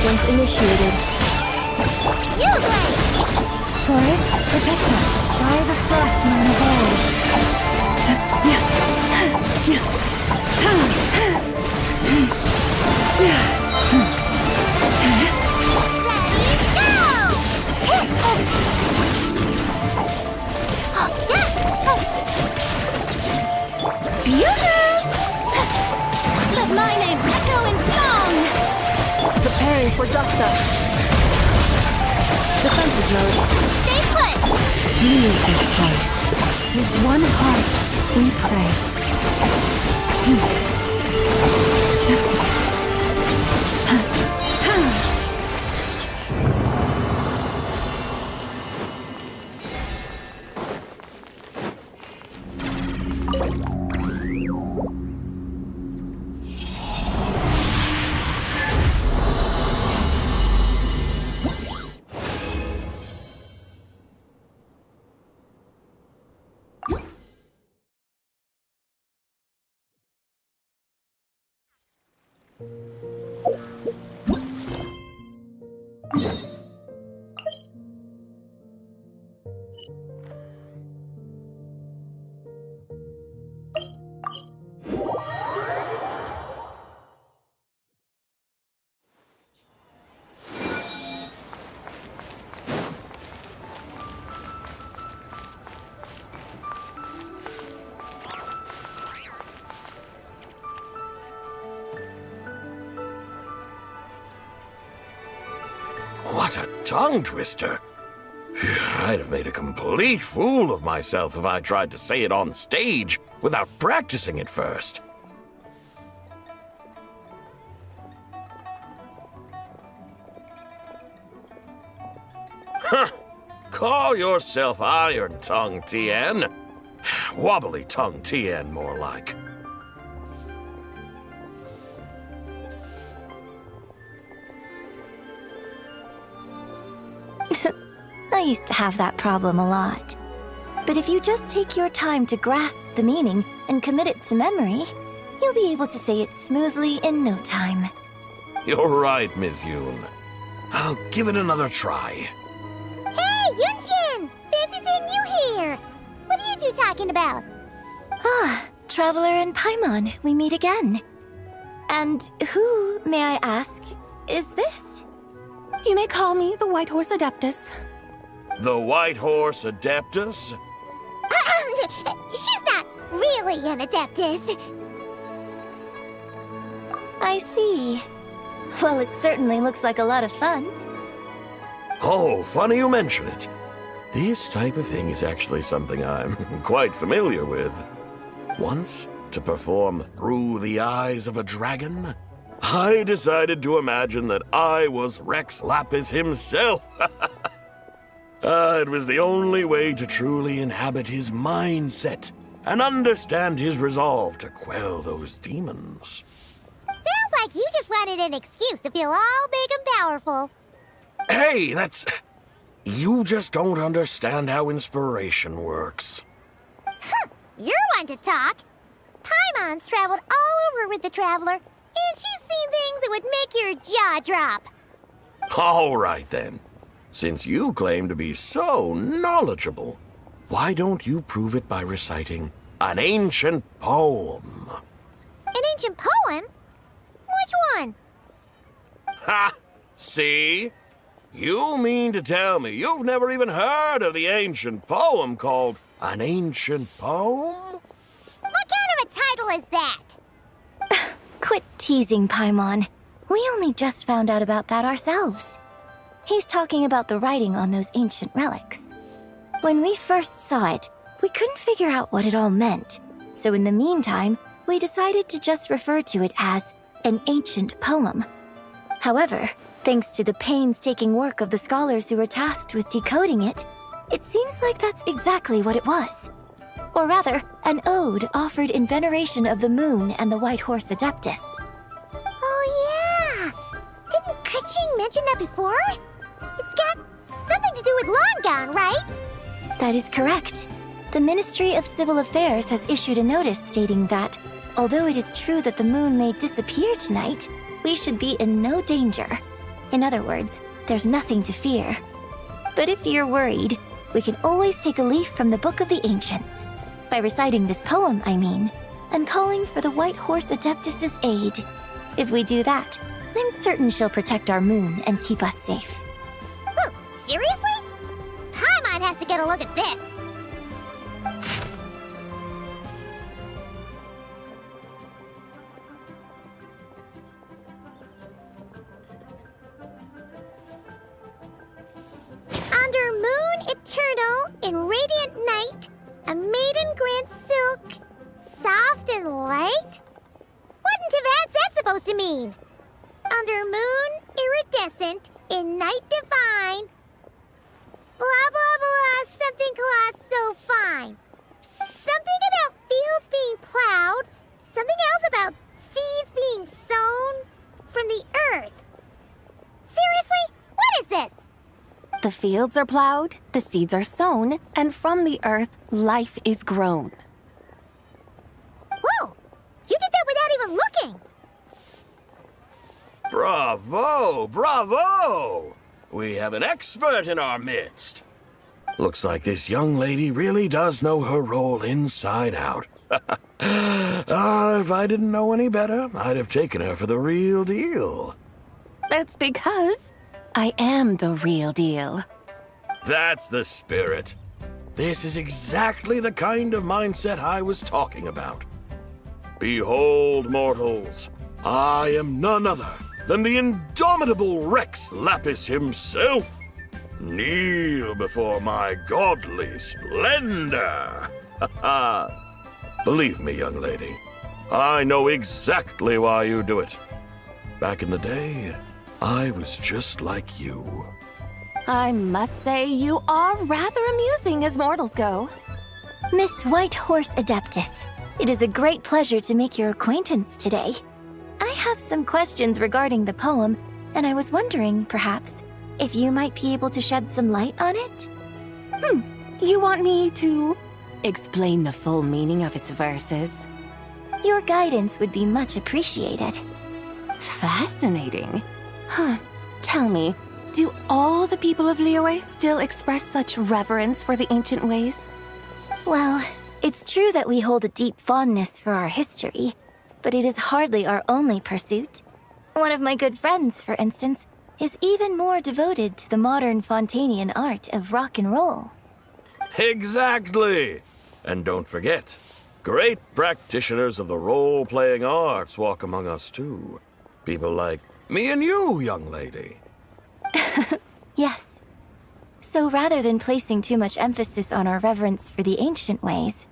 Once initiated. You agree! Forest, protect us. By the frost moon of old. Let my name echo in song! Preparing for dust up. Defensive mode. Stay put! Leave this place. With one heart, we pray. What a tongue twister! I'd have made a complete fool of myself if I tried to say it on stage without practicing it first. Huh! Call yourself Iron Tongue, Tien. Wobbly Tongue, Tien, more like. I used to have that problem a lot. But if you just take your time to grasp the meaning and commit it to memory, you'll be able to say it smoothly in no time. You're right, Miss Yoon. I'll give it another try. Hey, Yunjin! Fancy seeing you here! What are you two talking about? Ah, Traveler and Paimon, we meet again. And who, may I ask, is this? You may call me the White Horse Adeptus. The White Horse Adeptus? She's not really an Adeptus. I see. Well, it certainly looks like a lot of fun. Oh, funny you mention it. This type of thing is actually something I'm quite familiar with. Once, to perform Through the Eyes of a Dragon, I decided to imagine that I was Rex Lapis himself. It was the only way to truly inhabit his mindset and understand his resolve to quell those demons. Sounds like you just wanted an excuse to feel all big and powerful. Hey, that's... You just don't understand how inspiration works. You're one to talk. Paimon's traveled all over with the Traveler, and she's seen things that would make your jaw drop. All right, then. Since you claim to be so knowledgeable, why don't you prove it by reciting an ancient poem? An ancient poem? Which one? Ha! See? You mean to tell me you've never even heard of the ancient poem called An Ancient Poem? What kind of a title is that? Quit teasing, Paimon. We only just found out about that ourselves. He's talking about the writing on those ancient relics. When we first saw it, we couldn't figure out what it all meant. So in the meantime, we decided to just refer to it as an ancient poem. However, Thanks to the painstaking work of the scholars who were tasked with decoding it, it seems like that's exactly what it was. Or rather, an ode offered in veneration of the moon and the White Horse Adeptus. Oh, yeah! Didn't Kuching mention that before? It's got something to do with Longon, right? That is correct. The Ministry of Civil Affairs has issued a notice stating that, although it is true that the moon may disappear tonight, we should be in no danger. In other words, there's nothing to fear. But if you're worried, we can always take a leaf from the Book of the Ancients. By reciting this poem, I mean, and calling for the White Horse Adeptus's aid. If we do that, I'm certain she'll protect our moon and keep us safe. Whoa, seriously? Paimon has to get a look at this. Under moon eternal in radiant night, a maiden grants silk, soft and light? What in Tibet's that supposed to mean? Under moon iridescent in night divine, blah blah blah, something cloth so fine. Something about fields being plowed, something else about seeds being sown from the earth. Seriously? What is this? The fields are plowed, the seeds are sown, and from the earth, life is grown. Whoa! You did that without even looking! Bravo! Bravo! We have an expert in our midst. Looks like this young lady really does know her role inside out. If I didn't know any better, I'd have taken her for the real deal. That's because I am the real deal. That's the spirit. This is exactly the kind of mindset I was talking about. Behold, mortals, I am none other than the indomitable Rex Lapis himself. Kneel before my godly splendor. Believe me, young lady, I know exactly why you do it. Back in the day, I was just like you. I must say you are rather amusing as mortals go. Miss White Horse Adeptus, it is a great pleasure to make your acquaintance today. I have some questions regarding the poem, and I was wondering, perhaps, if you might be able to shed some light on it? You want me to explain the full meaning of its verses? Your guidance would be much appreciated. Fascinating. Tell me, do all the people of Liyue still express such reverence for the ancient ways? Well, it's true that we hold a deep fondness for our history, but it is hardly our only pursuit. One of my good friends, for instance, is even more devoted to the modern Fontanian art of rock and roll. Exactly! And don't forget, great practitioners of the role-playing arts walk among us too. People like me and you, young lady. Yes. So rather than placing too much emphasis on our reverence for the ancient ways,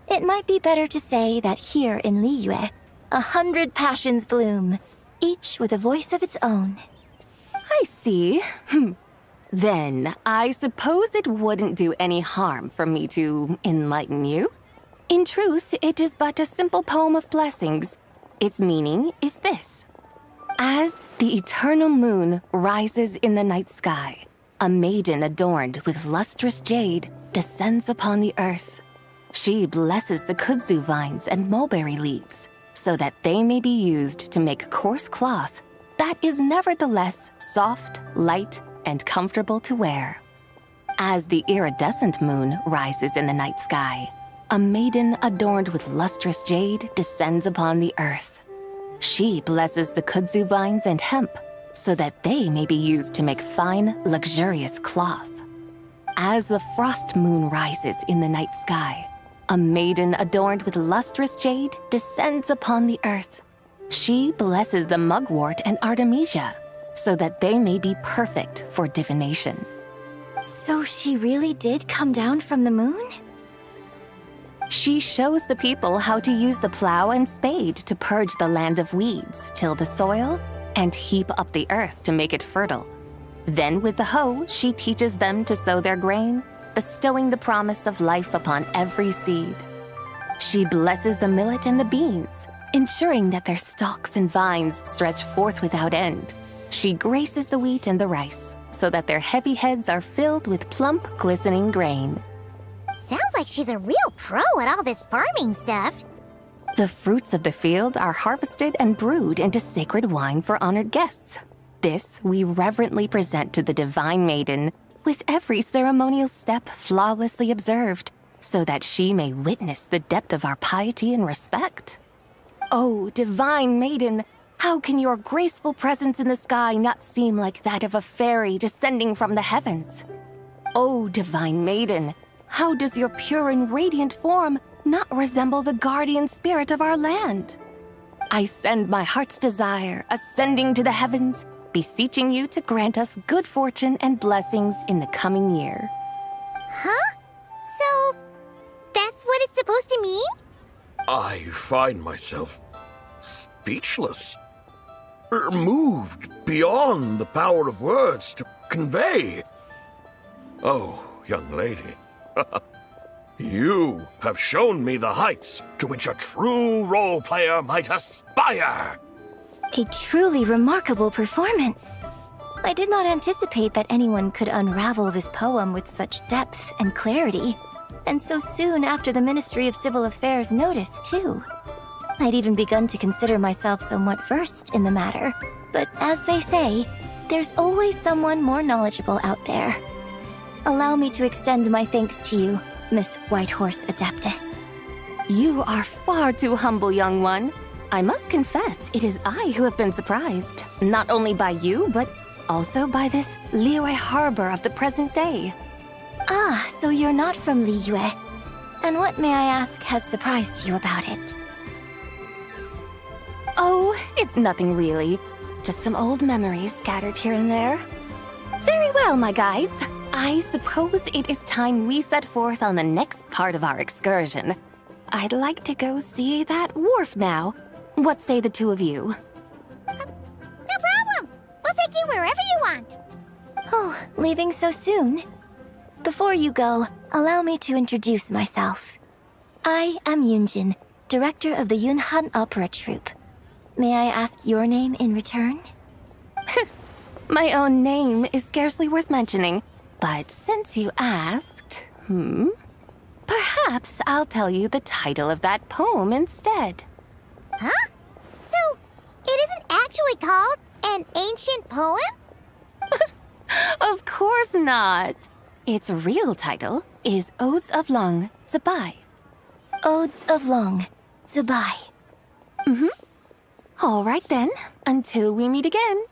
it might be better to say that here in Liyue, 100 passions bloom, each with a voice of its own. I see. Then, I suppose it wouldn't do any harm for me to enlighten you. In truth, it is but a simple poem of blessings. Its meaning is this. As the eternal moon rises in the night sky, a maiden adorned with lustrous jade descends upon the earth. She blesses the kudzu vines and mulberry leaves so that they may be used to make coarse cloth that is nevertheless soft, light, and comfortable to wear. As the iridescent moon rises in the night sky, a maiden adorned with lustrous jade descends upon the earth. She blesses the kudzu vines and hemp so that they may be used to make fine, luxurious cloth. As the frost moon rises in the night sky, a maiden adorned with lustrous jade descends upon the earth. She blesses the mugwort and artemisia so that they may be perfect for divination. So she really did come down from the moon? She shows the people how to use the plow and spade to purge the land of weeds, till the soil, and heap up the earth to make it fertile. Then with the hoe, she teaches them to sow their grain, bestowing the promise of life upon every seed. She blesses the millet and the beans, ensuring that their stalks and vines stretch forth without end. She graces the wheat and the rice, so that their heavy heads are filled with plump, glistening grain. Sounds like she's a real pro at all this farming stuff. The fruits of the field are harvested and brewed into sacred wine for honored guests. This we reverently present to the divine maiden, with every ceremonial step flawlessly observed, so that she may witness the depth of our piety and respect. Oh, divine maiden, how can your graceful presence in the sky not seem like that of a fairy descending from the heavens? Oh, divine maiden, how does your pure and radiant form not resemble the guardian spirit of our land? I send my heart's desire, ascending to the heavens, beseeching you to grant us good fortune and blessings in the coming year. Huh? So, that's what it's supposed to mean? I find myself speechless. Moved beyond the power of words to convey. Oh, young lady, you have shown me the heights to which a true role player might aspire. A truly remarkable performance. I did not anticipate that anyone could unravel this poem with such depth and clarity, and so soon after the Ministry of Civil Affairs noticed, too. I'd even begun to consider myself somewhat versed in the matter, but as they say, there's always someone more knowledgeable out there. Allow me to extend my thanks to you, Miss Whitehorse Adeptus. You are far too humble, young one. I must confess, it is I who have been surprised, not only by you, but also by this Liyue harbor of the present day. Ah, so you're not from Liyue. And what, may I ask, has surprised you about it? Oh, it's nothing really. Just some old memories scattered here and there. Very well, my guides. I suppose it is time we set forth on the next part of our excursion. I'd like to go see that wharf now. What say the two of you? No problem. We'll take you wherever you want. Oh, leaving so soon? Before you go, allow me to introduce myself. I am Yunjin, director of the Yunhan Opera Troupe. May I ask your name in return? My own name is scarcely worth mentioning, but since you asked, perhaps I'll tell you the title of that poem instead. Huh? So, it isn't actually called an ancient poem? Of course not. Its real title is Odes of Long Zabai. Odes of Long Zabai. All right then, until we meet again.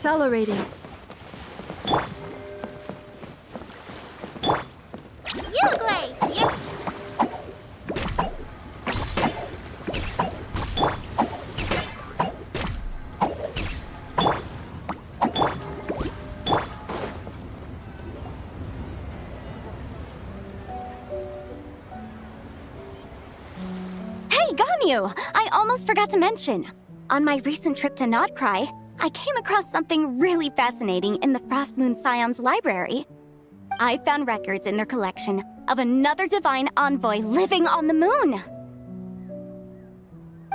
accelerating. Uruguay! Yep. Hey, Ganyu! I almost forgot to mention. On my recent trip to Notcry, I came across something really fascinating in the Frost Moon Scion's library. I found records in their collection of another divine envoy living on the moon.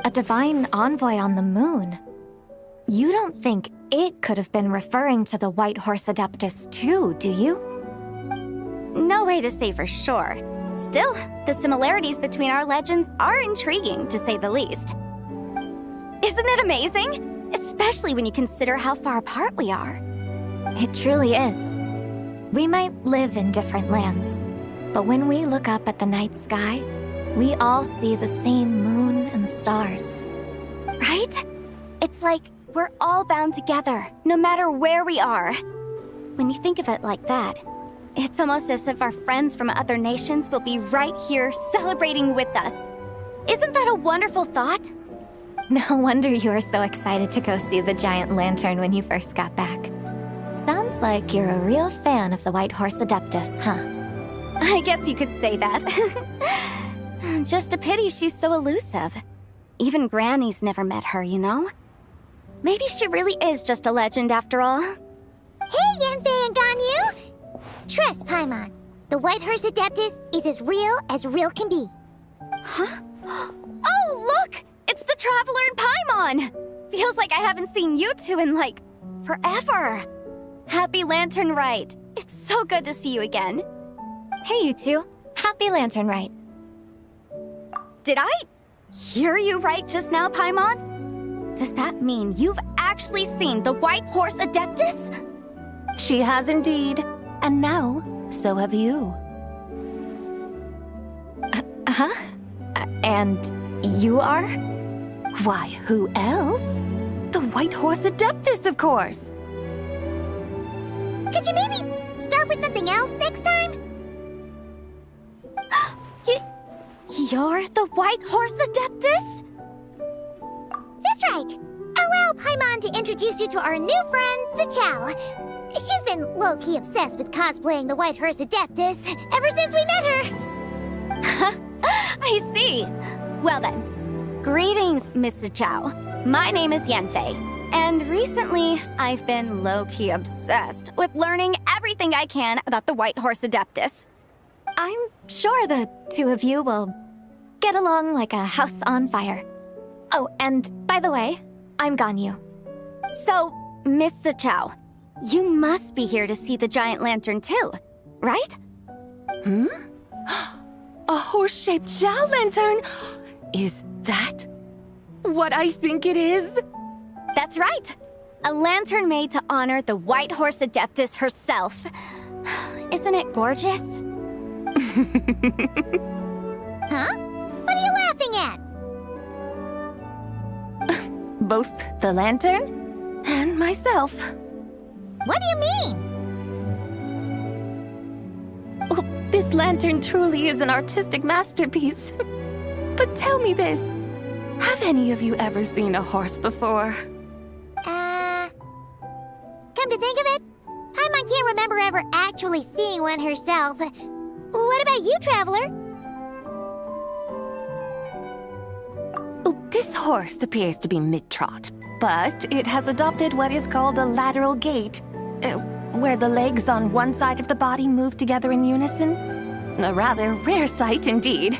A divine envoy on the moon? You don't think it could have been referring to the White Horse Adeptus too, do you? No way to say for sure. Still, the similarities between our legends are intriguing, to say the least. Isn't it amazing? Especially when you consider how far apart we are. It truly is. We might live in different lands, but when we look up at the night sky, we all see the same moon and stars. Right? It's like we're all bound together, no matter where we are. When you think of it like that, it's almost as if our friends from other nations will be right here celebrating with us. Isn't that a wonderful thought? No wonder you were so excited to go see the giant lantern when you first got back. Sounds like you're a real fan of the White Horse Adeptus, huh? I guess you could say that. Just a pity she's so elusive. Even Granny's never met her, you know? Maybe she really is just a legend after all. Hey, Yanfei and Ganyu! Trust, Paimon. The White Horse Adeptus is as real can be. Huh? Oh, look! It's the Traveler and Paimon! Feels like I haven't seen you two in, like, forever. Happy Lantern Rite. It's so good to see you again. Hey, you two. Happy Lantern Rite. Did I hear you right just now, Paimon? Does that mean you've actually seen the White Horse Adeptus? She has indeed. And now, so have you. Huh? And you are? Why, who else? The White Horse Adeptus, of course. Could you maybe start with something else next time? You're the White Horse Adeptus? That's right. Allow Paimon to introduce you to our new friend, Zichao. She's been low-key obsessed with cosplaying the White Horse Adeptus ever since we met her. I see. Well then, greetings, Mr. Chow. My name is Yanfei, and recently I've been low-key obsessed with learning everything I can about the White Horse Adeptus. I'm sure the two of you will get along like a house on fire. Oh, and by the way, I'm Ganyu. So, Mr. Chow, you must be here to see the giant lantern too, right? A horse-shaped Zhao lantern? Is that what I think it is? That's right. A lantern made to honor the White Horse Adeptus herself. Isn't it gorgeous? Huh? What are you laughing at? Both the lantern and myself. What do you mean? Oh, this lantern truly is an artistic masterpiece. But tell me this, have any of you ever seen a horse before? Come to think of it, Paimon can't remember ever actually seeing one herself. What about you, Traveler? Oh, this horse appears to be mid-trot, but it has adopted what is called a lateral gait, where the legs on one side of the body move together in unison. A rather rare sight indeed.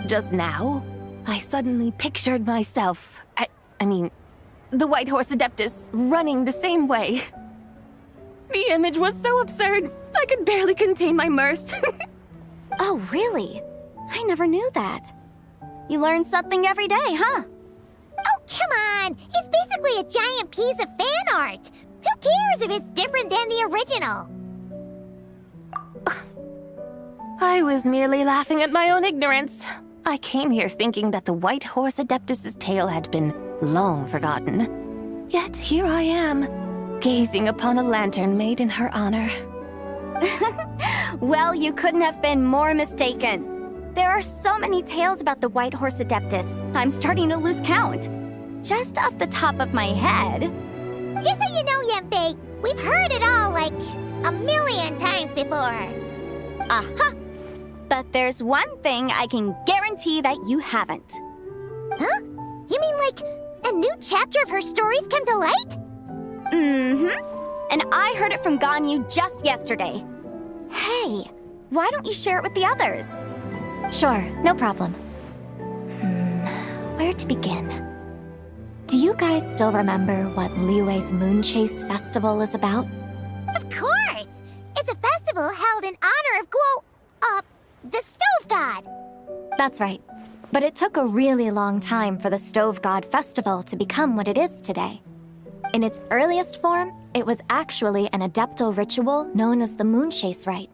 Just now, I suddenly pictured myself, I mean, the White Horse Adeptus running the same way. The image was so absurd, I could barely contain my mirth. Oh, really? I never knew that. You learn something every day, huh? Oh, come on! It's basically a giant piece of fan art! Who cares if it's different than the original? I was merely laughing at my own ignorance. I came here thinking that the White Horse Adeptus's tale had been long forgotten. Yet here I am, gazing upon a lantern made in her honor. Well, you couldn't have been more mistaken. There are so many tales about the White Horse Adeptus, I'm starting to lose count. Just off the top of my head... Just so you know, Yanfei, we've heard it all like a million times before. Aha! But there's one thing I can guarantee that you haven't. Huh? You mean like a new chapter of her stories come to light? Mm-hmm. And I heard it from Ganyu just yesterday. Hey, why don't you share it with the others? Sure, no problem. Where to begin? Do you guys still remember what Liyue's Moon Chase Festival is about? Of course! It's a festival held in honor of the Stove God. That's right. But it took a really long time for the Stove God Festival to become what it is today. In its earliest form, it was actually an adeptal ritual known as the Moon Chase Rite.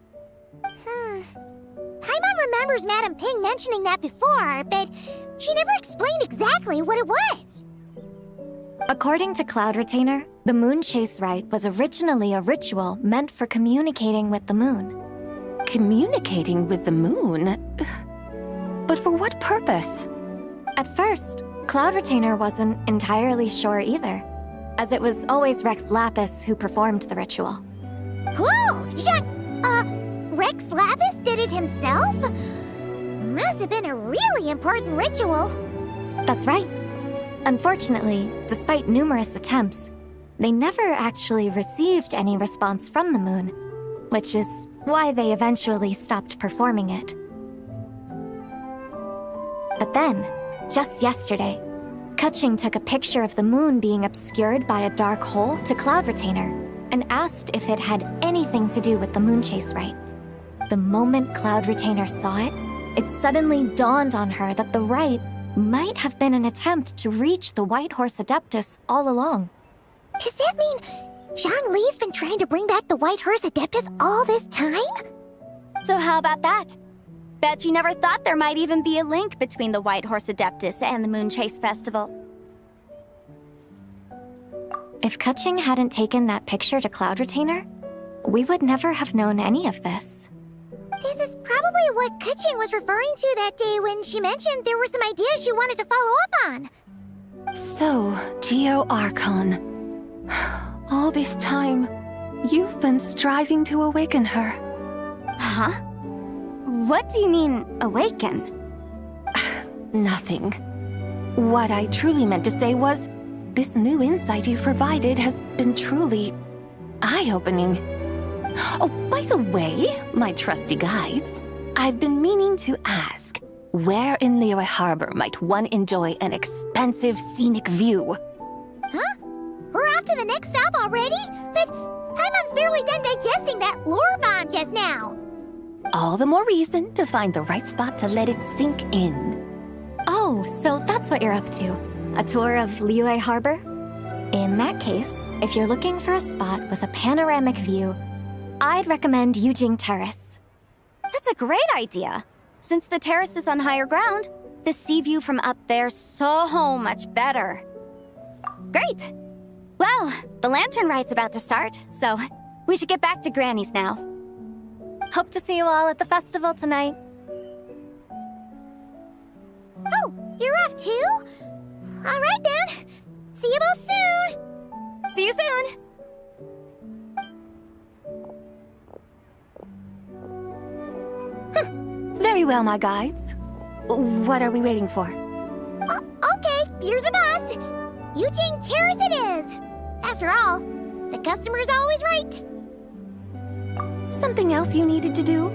Paimon remembers Madame Ping mentioning that before, but she never explained exactly what it was. According to Cloud Retainer, the Moon Chase Rite was originally a ritual meant for communicating with the moon. Communicating with the moon? But for what purpose? At first, Cloud Retainer wasn't entirely sure either, as it was always Rex Lapis who performed the ritual. Whoa! Rex Lapis did it himself? Must have been a really important ritual. That's right. Unfortunately, despite numerous attempts, they never actually received any response from the moon, which is why they eventually stopped performing it. But then, just yesterday, Keqing took a picture of the moon being obscured by a dark hole to Cloud Retainer and asked if it had anything to do with the Moon Chase Rite. The moment Cloud Retainer saw it, it suddenly dawned on her that the rite might have been an attempt to reach the White Horse Adeptus all along. Does that mean Zhongli's been trying to bring back the White Horse Adeptus all this time? So how about that? Bet you never thought there might even be a link between the White Horse Adeptus and the Moon Chase Festival. If Keqing hadn't taken that picture to Cloud Retainer, we would never have known any of this. This is probably what Keqing was referring to that day when she mentioned there were some ideas she wanted to follow up on. So, Geo Archon. All this time, you've been striving to awaken her. Huh? What do you mean, awaken? Nothing. What I truly meant to say was, this new insight you've provided has been truly eye-opening. Oh, by the way, my trusty guides, I've been meaning to ask, where in Liyue Harbor might one enjoy an expansive scenic view? Huh? We're off to the next stop already? But Paimon's barely done digesting that lore bomb just now. All the more reason to find the right spot to let it sink in. Oh, so that's what you're up to. A tour of Liyue Harbor? In that case, if you're looking for a spot with a panoramic view, I'd recommend Yujing Terrace. That's a great idea. Since the terrace is on higher ground, the sea view from up there's so much better. Great! Well, the lantern rite's about to start, so we should get back to Granny's now. Hope to see you all at the festival tonight. Oh, you're off too? All right then. See you both soon. See you soon! Very well, my guides. What are we waiting for? Okay, you're the boss. Eugene Terrace it is. After all, the customer's always right. Something else you needed to do?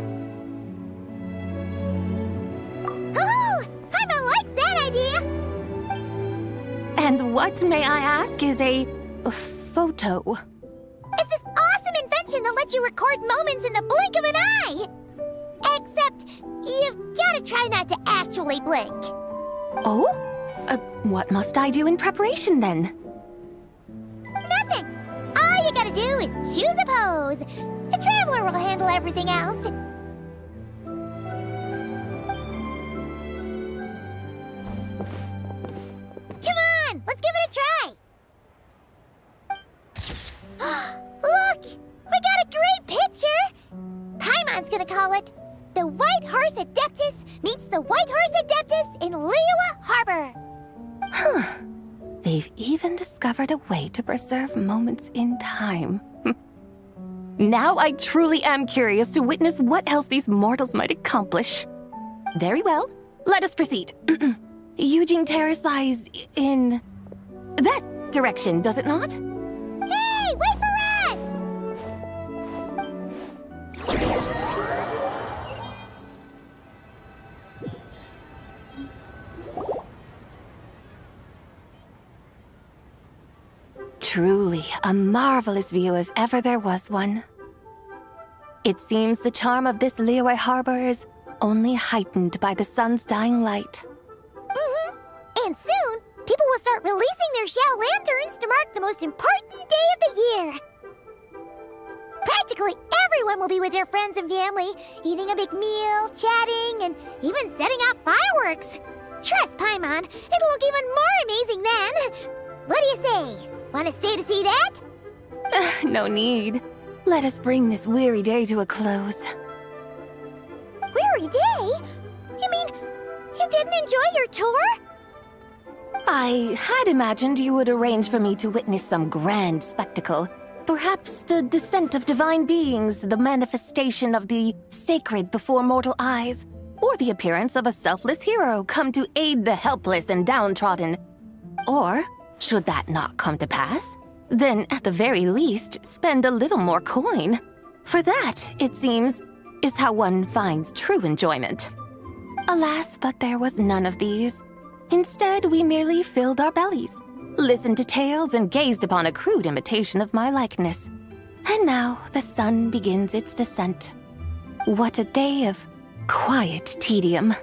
Oh, Paimon likes that idea. And what, may I ask, is a photo? It's this awesome invention that lets you record moments in the blink of an eye. Except, you've gotta try not to actually blink. Oh? What must I do in preparation then? Nothing. All you gotta do is choose a pose. The Traveler will handle everything else. Come on, let's give it a try. call it. The White Horse Adeptus meets the White Horse Adeptus in Liyue Harbor. They've even discovered a way to preserve moments in time. Now I truly am curious to witness what else these mortals might accomplish. Very well, let us proceed. Eugene Terrace lies in that direction, does it not? Hey, wait for us! Truly a marvelous view if ever there was one. It seems the charm of this Liyue Harbor is only heightened by the sun's dying light. And soon, people will start releasing their shell lanterns to mark the most important day of the year. Practically everyone will be with their friends and family, eating a big meal, chatting, and even setting off fireworks. Trust Paimon, it'll look even more amazing then. What do you say? Want to stay to see that? No need. Let us bring this weary day to a close. Weary day? You mean you didn't enjoy your tour? I had imagined you would arrange for me to witness some grand spectacle. Perhaps the descent of divine beings, the manifestation of the sacred before mortal eyes, or the appearance of a selfless hero come to aid the helpless and downtrodden. Or, should that not come to pass, then at the very least spend a little more coin. For that, it seems, is how one finds true enjoyment. Alas, but there was none of these. Instead, we merely filled our bellies, listened to tales, and gazed upon a crude imitation of my likeness. And now the sun begins its descent. What a day of quiet tedium.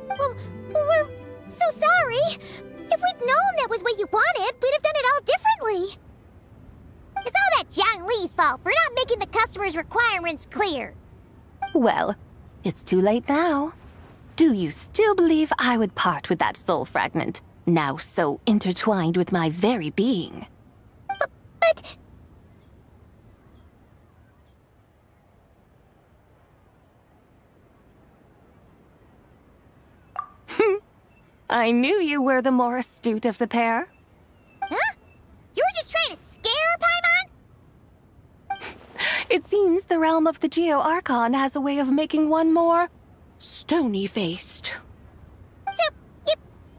Well, we're so sorry. If we'd known that was what you wanted, we'd have done it all differently. It's all that Zhang Li's fault for not making the customer's requirements clear. Well, it's too late now. Do you still believe I would part with that soul fragment, now so intertwined with my very being? But... I knew you were the more astute of the pair. Huh? You were just trying to scare Paimon? It seems the realm of the Geo-Archon has a way of making one more stony-faced. So, you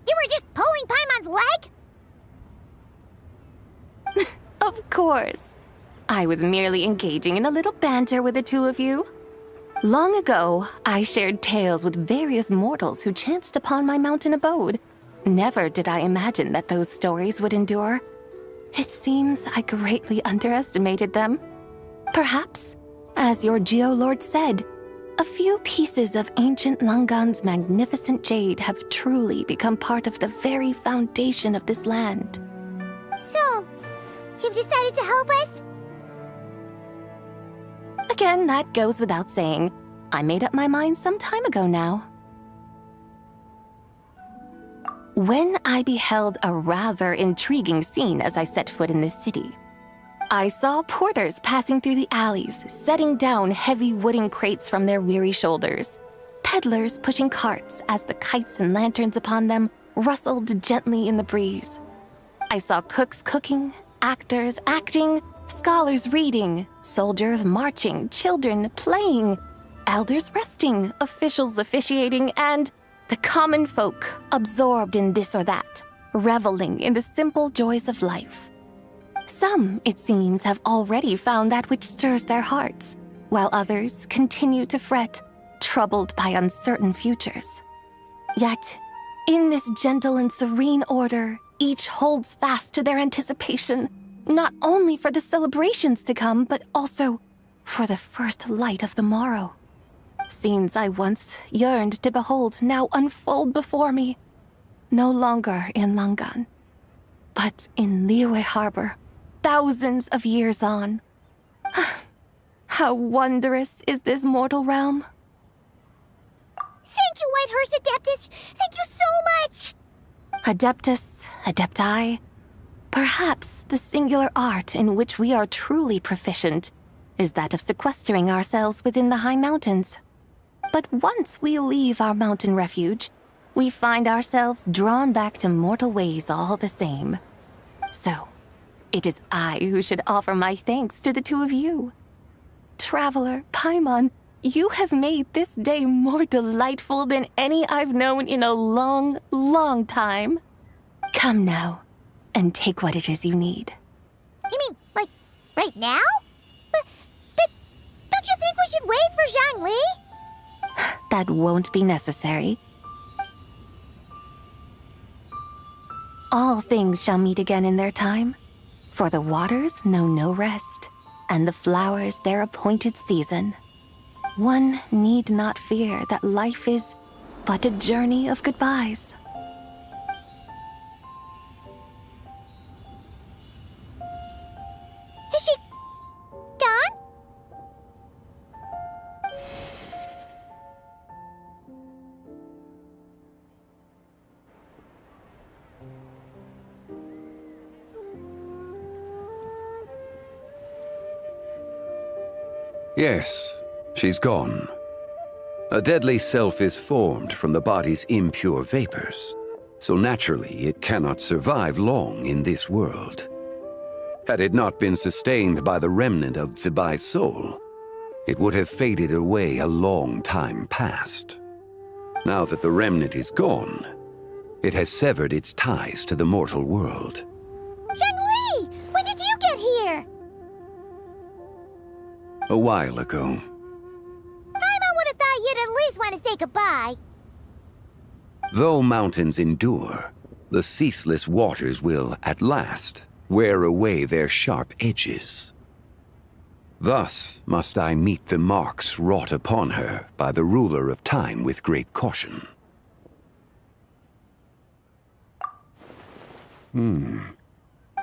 were just pulling Paimon's leg? Of course. I was merely engaging in a little banter with the two of you. Long ago, I shared tales with various mortals who chanced upon my mountain abode. Never did I imagine that those stories would endure. It seems I greatly underestimated them. Perhaps, as your Geolord said, a few pieces of ancient Langan's magnificent jade have truly become part of the very foundation of this land. So, you've decided to help us? Again, that goes without saying. I made up my mind some time ago now. When I beheld a rather intriguing scene as I set foot in this city, I saw porters passing through the alleys, setting down heavy wooden crates from their weary shoulders, peddlers pushing carts as the kites and lanterns upon them rustled gently in the breeze. I saw cooks cooking, actors acting, scholars reading, soldiers marching, children playing, elders resting, officials officiating, and the common folk absorbed in this or that, reveling in the simple joys of life. Some, it seems, have already found that which stirs their hearts, while others continue to fret, troubled by uncertain futures. Yet, in this gentle and serene order, each holds fast to their anticipation, not only for the celebrations to come, but also for the first light of the morrow. Scenes I once yearned to behold now unfold before me, no longer in Langan, but in Liyue Harbor, thousands of years on. How wondrous is this mortal realm! Thank you, White Horse Adeptus! Thank you so much! Adeptus, Adepti, perhaps the singular art in which we are truly proficient is that of sequestering ourselves within the high mountains. But once we leave our mountain refuge, we find ourselves drawn back to mortal ways all the same. So, it is I who should offer my thanks to the two of you. Traveler, Paimon, you have made this day more delightful than any I've known in a long, long time. Come now, and take what it is you need. You mean, like, right now? But don't you think we should wait for Zhangli? That won't be necessary. All things shall meet again in their time, for the waters know no rest, and the flowers their appointed season. One need not fear that life is but a journey of goodbyes. Is she gone? Yes, she's gone. A deadly self is formed from the body's impure vapors, so naturally it cannot survive long in this world. Had it not been sustained by the remnant of Zibai's soul, it would have faded away a long time past. Now that the remnant is gone, it has severed its ties to the mortal world. Zhangli! When did you get here? A while ago. Paimon would have thought you'd at least want to say goodbye. Though mountains endure, the ceaseless waters will, at last, wear away their sharp edges. Thus must I meet the marks wrought upon her by the ruler of time with great caution.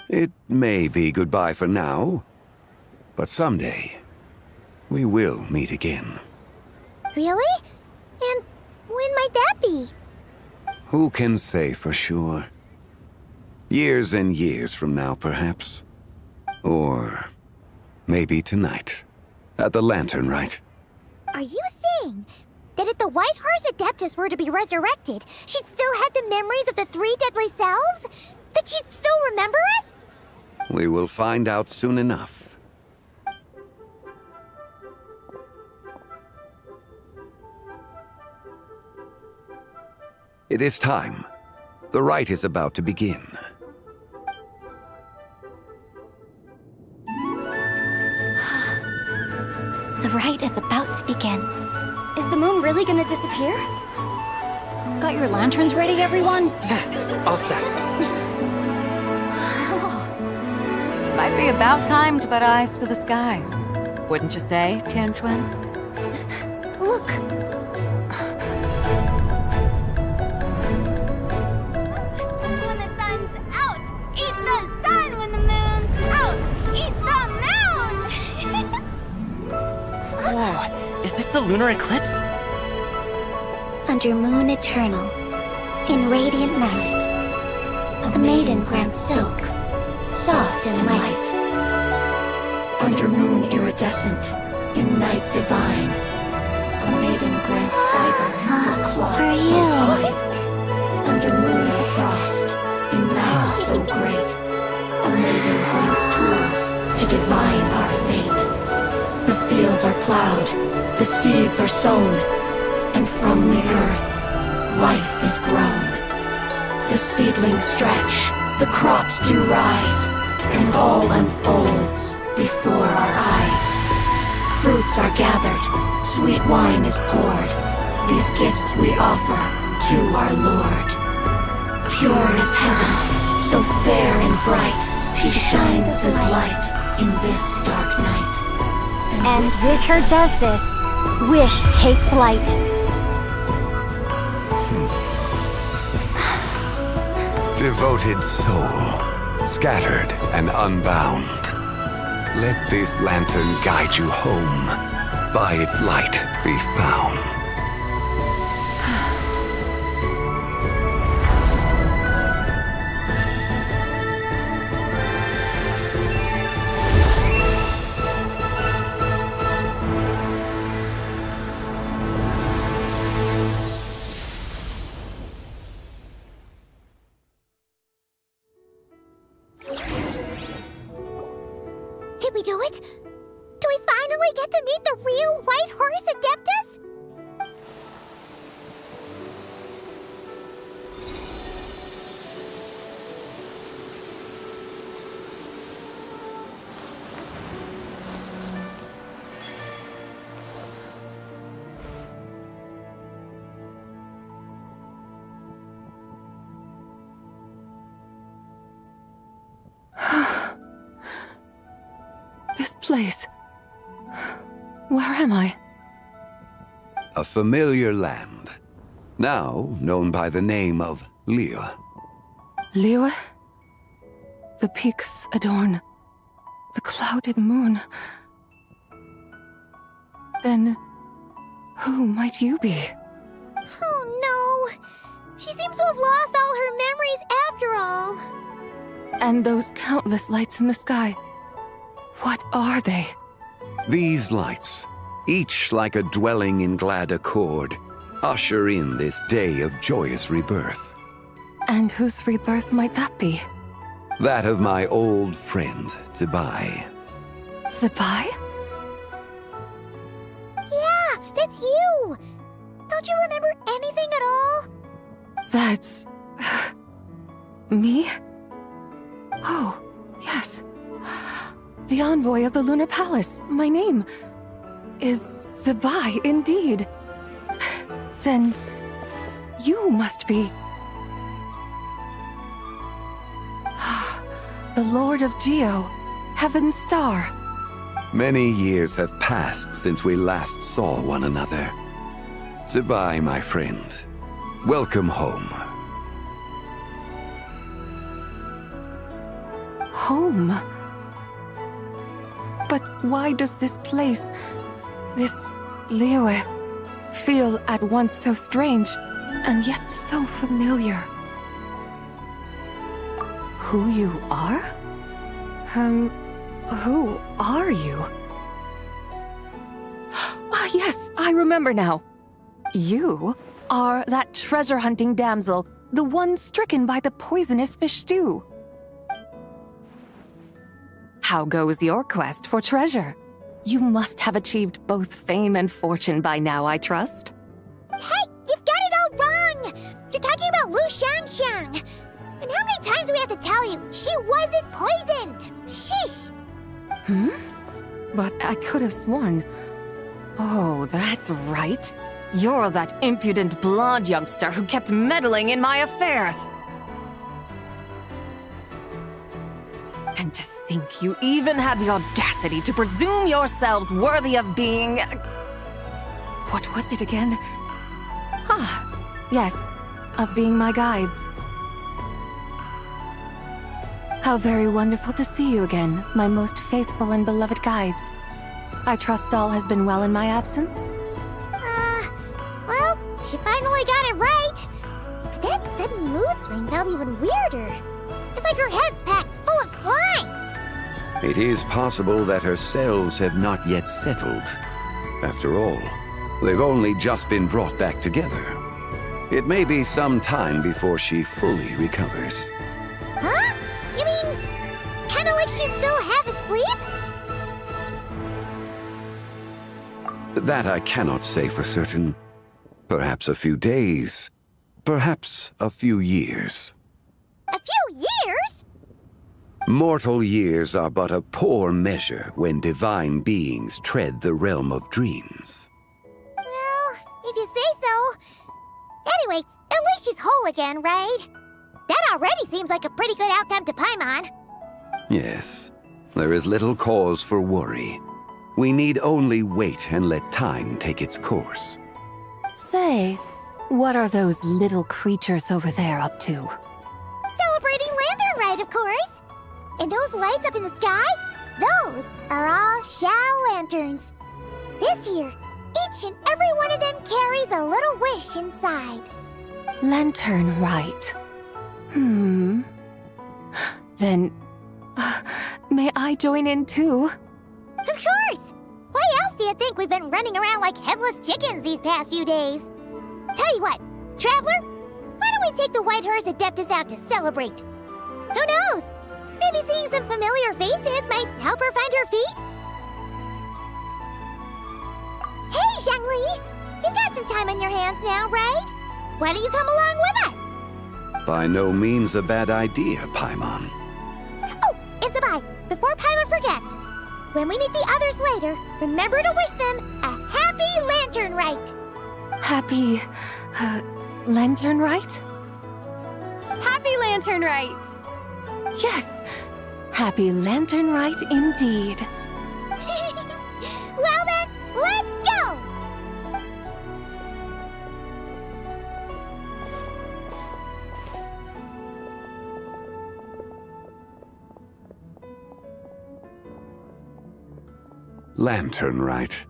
It may be goodbye for now, but someday we will meet again. Really? And when might that be? Who can say for sure? Years and years from now, perhaps. Or maybe tonight, at the Lantern Rite. Are you saying that if the White Horse Adeptus were to be resurrected, she'd still have the memories of the three deadly selves? That she'd still remember us? We will find out soon enough. It is time. The rite is about to begin. The rite is about to begin. Is the moon really gonna disappear? Got your lanterns ready, everyone? All set. Might be about time to put eyes to the sky. Wouldn't you say, Tianchuan? Look! When the sun's out, eat the sun. When the moon's out, eat the moon. Whoa, is this the lunar eclipse? Under moon eternal, in radiant night, a maiden grants silk, soft and light. Under moon iridescent, in night divine, a maiden grants fiber for cloth For so you. fine. Under moon of frost, in night so great, a maiden grants tools to divine our fate. The fields are plowed, the seeds are sown, and from the earth, life is grown. The seedlings stretch, the crops do rise, and all unfolds before our eyes. Fruits are gathered, sweet wine is poured. These gifts we offer to our Lord. Pure as heaven, so fair and bright, she shines as light in this dark night. And with her does this, wish take flight. Devoted soul, scattered and unbound. Let this lantern guide you home. By its light be found. it! Do we finally get to meet the real White Horse Adeptus? This place. Where am I? A familiar land, now known by the name of Liyue. Liyue? The peaks adorn the clouded moon. Then, who might you be? Oh no! She seems to have lost all her memories after all. And those countless lights in the sky. What are they? These lights, each like a dwelling in glad accord, usher in this day of joyous rebirth. And whose rebirth might that be? That of my old friend, Zibai. Zibai? Yeah, that's you! Don't you remember anything at all? That's... me? Oh, yes. The envoy of the Lunar Palace. My name is Zibai, indeed. Then you must be... the Lord of Geo, Heaven's Star. Many years have passed since we last saw one another. Zibai, my friend. Welcome home. Home? But why does this place, this Liyue, feel at once so strange and yet so familiar? Who you are? Who are you? Ah, yes, I remember now. You are that treasure-hunting damsel, the one stricken by the poisonous fish stew. How goes your quest for treasure? You must have achieved both fame and fortune by now, I trust. Hey, you've got it all wrong! You're talking about Lu Shangxiang. And how many times do we have to tell you? She wasn't poisoned! Sheesh! But I could have sworn... Oh, that's right. You're that impudent blonde youngster who kept meddling in my affairs. And to think you even had the audacity to presume yourselves worthy of being... What was it again? Ah, yes, of being my guides. How very wonderful to see you again, my most faithful and beloved guides. I trust all has been well in my absence? Well, she finally got it right. But that sudden mood swing felt even weirder. It's like her head's packed full of slimes. It is possible that her cells have not yet settled. After all, they've only just been brought back together. It may be some time before she fully recovers. Huh? You mean, kinda like she's still half asleep? That I cannot say for certain. Perhaps a few days, perhaps a few years. A few years? Mortal years are but a poor measure when divine beings tread the realm of dreams. Well, if you say so. Anyway, at least she's whole again, right? That already seems like a pretty good outcome to Paimon. Yes, there is little cause for worry. We need only wait and let time take its course. Say, what are those little creatures over there up to? Celebrating Lantern Rite, of course. And those lights up in the sky? Those are all Shao lanterns. This year, each and every one of them carries a little wish inside. Lantern Rite. Then, may I join in too? Of course! Why else do you think we've been running around like headless chickens these past few days? Tell you what, Traveler, why don't we take the White Horse Adeptus out to celebrate? Who knows? Maybe seeing some familiar faces might help her find her feet? Hey, Zhangli! You've got some time on your hands now, right? Why don't you come along with us? By no means a bad idea, Paimon. Oh, and Sabai, before Paimon forgets, when we meet the others later, remember to wish them a happy lantern rite. Happy, lantern rite? Happy lantern rite! Yes, happy lantern rite indeed. Well then, let's go! Lantern Rite.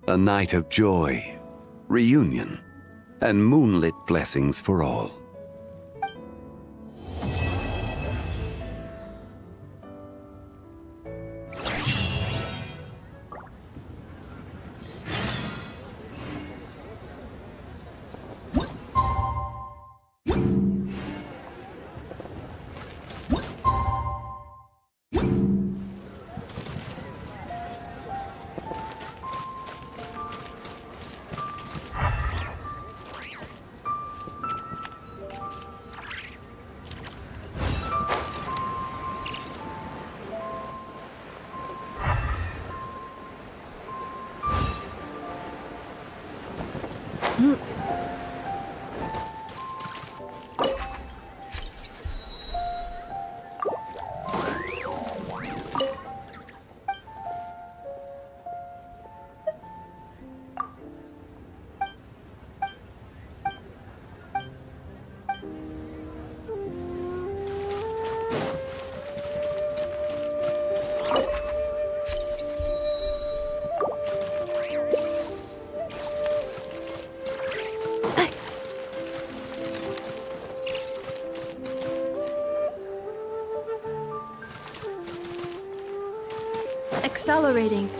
A night of joy, reunion, and moonlit blessings for all. Accelerating.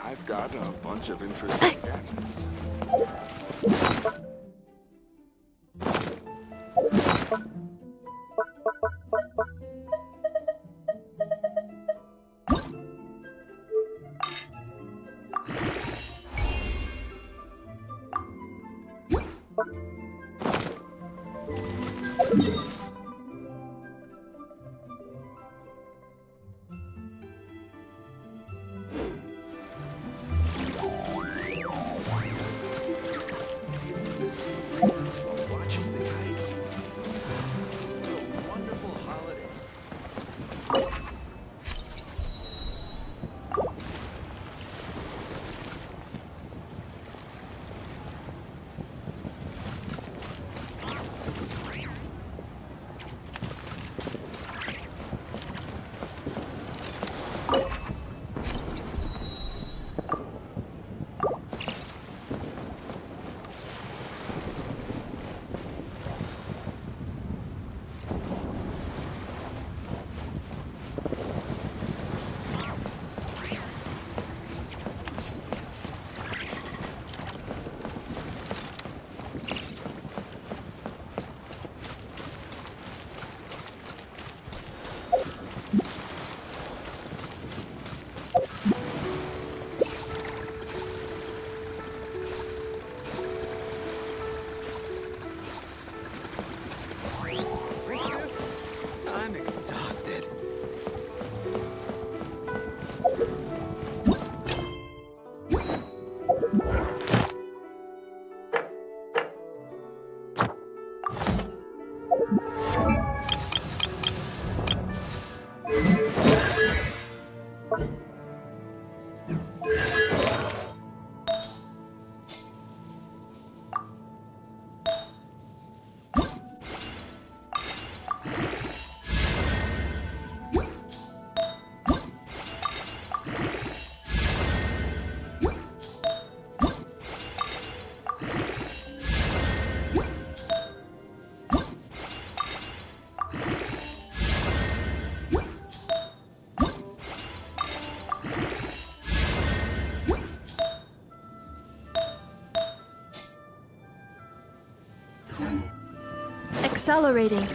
I've got a bunch of interesting gadgets. accelerating.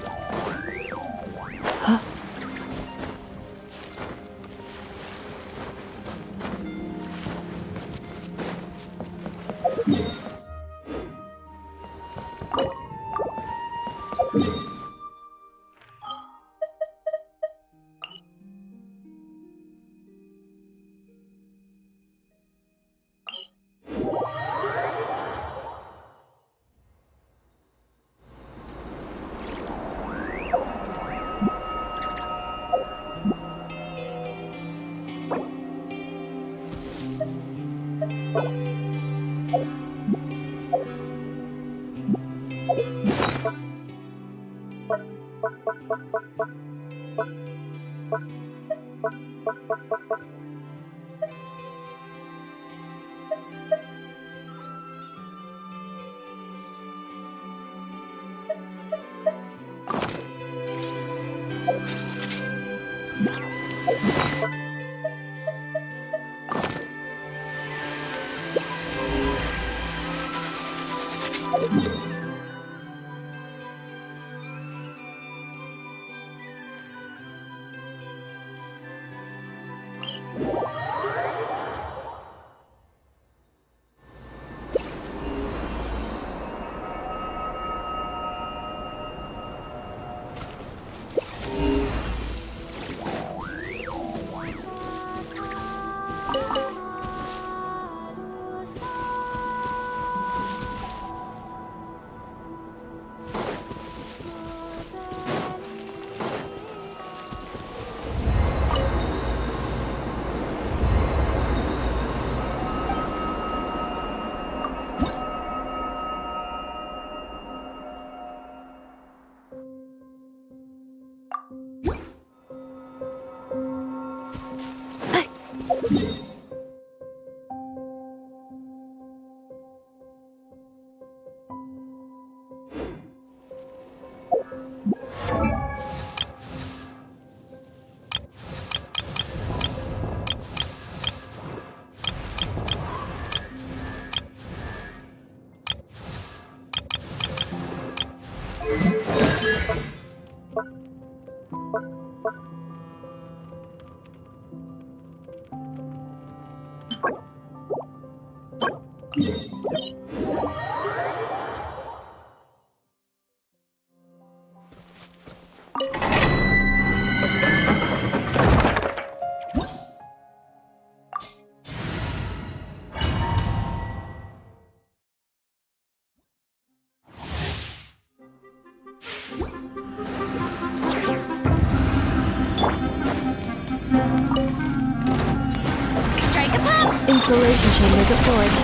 Strike a pop! Insulation chamber deployed.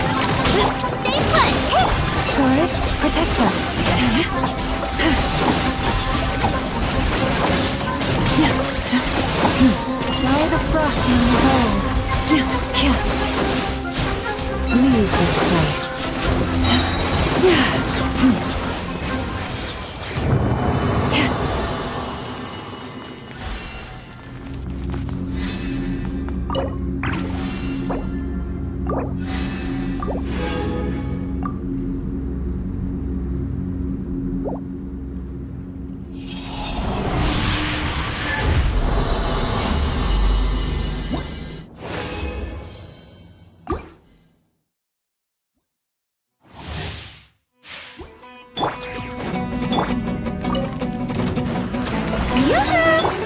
Stay put! Forest, protect us. Fly the frost in the hold. Leave this place.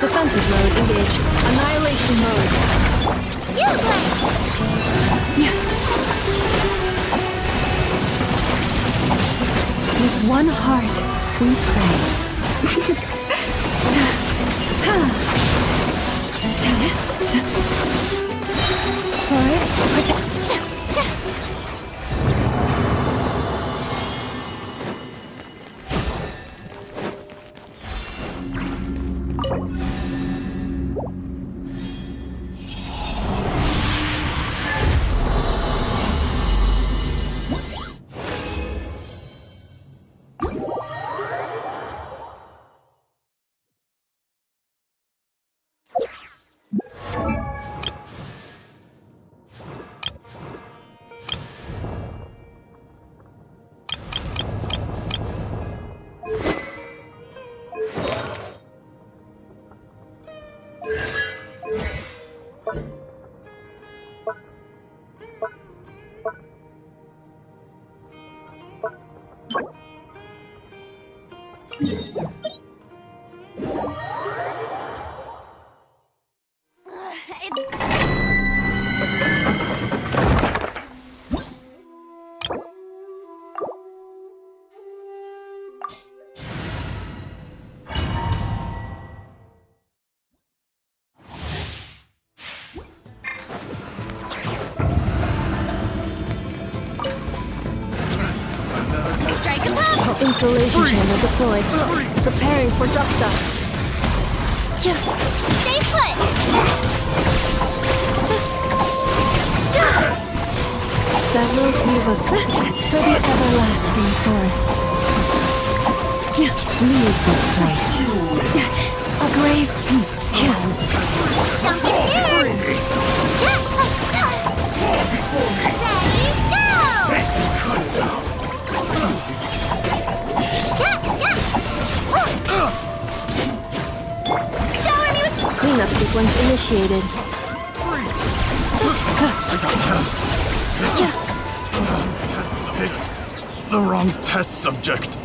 Defensive mode engaged. Annihilation mode. With one heart, we pray. Forest, protect. Strike a pop! Insulation chamber deployed. Preparing for dust up. Stay put! That will leave us for the everlasting forest. Leave this place. A grave. Don't get scared! Shower me with... Cleanup sequence initiated. The wrong test subject.